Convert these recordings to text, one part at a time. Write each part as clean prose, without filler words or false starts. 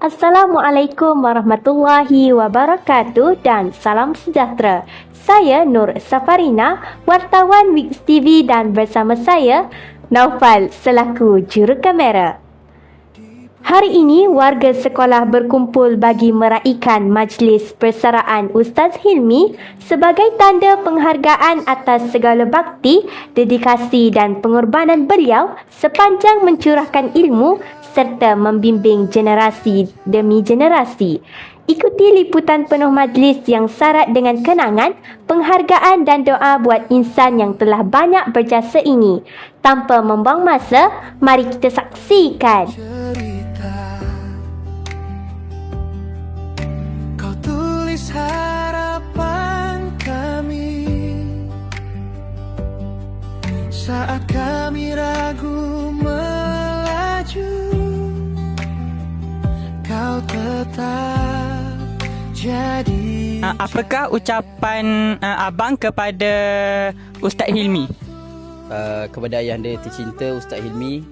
Assalamualaikum warahmatullahi wabarakatuh dan salam sejahtera. Saya Nur Safarina, wartawan Wix TV dan bersama saya Naufal selaku juru kamera. Hari ini warga sekolah berkumpul bagi meraikan majlis persaraan Ustaz Hilmi sebagai tanda penghargaan atas segala bakti, dedikasi dan pengorbanan beliau sepanjang mencurahkan ilmu serta membimbing generasi demi generasi. Ikuti liputan penuh majlis yang syarat dengan kenangan, penghargaan dan doa buat insan yang telah banyak berjasa ini. Tanpa membuang masa, mari kita saksikan. Kau tulis harapan kami saat kami ragu melaju. Kau tetap jadi. Apakah ucapan abang kepada Ustaz Hilmi? Kepada ayahanda tercinta Ustaz Hilmi,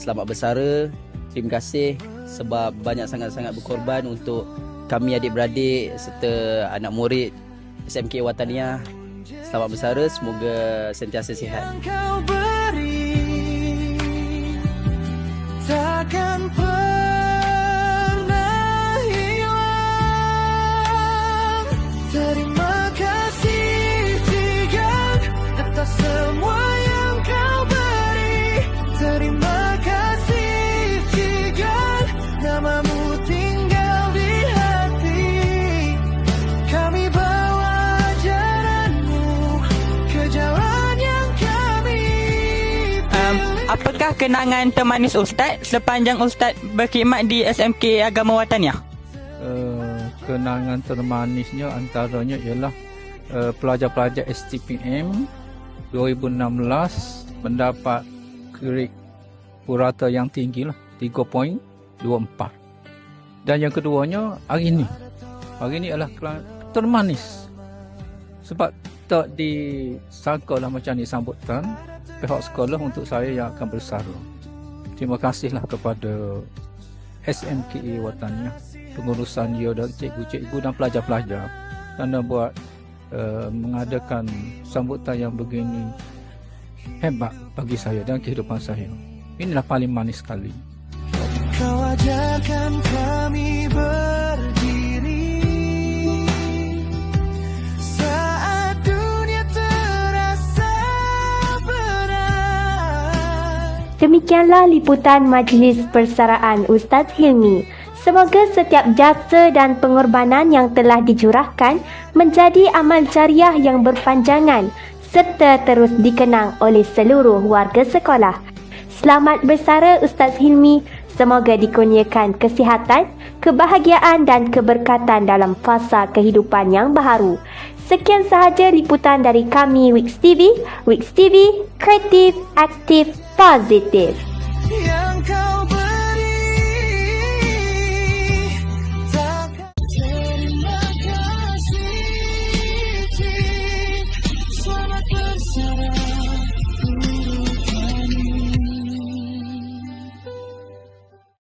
selamat bersara. Terima kasih sebab banyak sangat-sangat berkorban untuk kami adik-beradik serta anak murid SMK Wataniah. Selamat bersara, semoga sentiasa sihat. Kau beri takkan pernah hilang. Terima kasih Jigan atas semua yang kau beri. Terima kasih Jigan, namamu tinggal di hati. Kami bawa ajaranmu ke jalan yang kami pilih. Apakah kenangan termanis Ustaz sepanjang Ustaz berkhidmat di SMK Agama Wataniah? Kenangan termanisnya antaranya ialah pelajar-pelajar STPM 2016 mendapat grade purata yang tinggi lah, 3.24. Dan yang keduanya hari ini adalah termanis sebab tak disangka lah macam ni sambutan pihak sekolah untuk saya yang akan bersara. Terima kasihlah kepada SMKE Wataniah, pengurusan dia dan cikgu-cikgu dan pelajar-pelajar kerana buat mengadakan sambutan yang begini hebat bagi saya dan kehidupan saya. Inilah paling manis sekali. Kau ajarkan kami berdiri saat dunia terasa berat. Demikianlah liputan majlis persaraan Ustaz Hilmi. Semoga setiap jasa dan pengorbanan yang telah dicurahkan menjadi amal jariah yang berpanjangan serta terus dikenang oleh seluruh warga sekolah. Selamat bersara Ustaz Hilmi. Semoga dikurniakan kesihatan, kebahagiaan dan keberkatan dalam fasa kehidupan yang baharu. Sekian sahaja liputan dari kami Wix TV. Wix TV, kreatif, aktif, positif.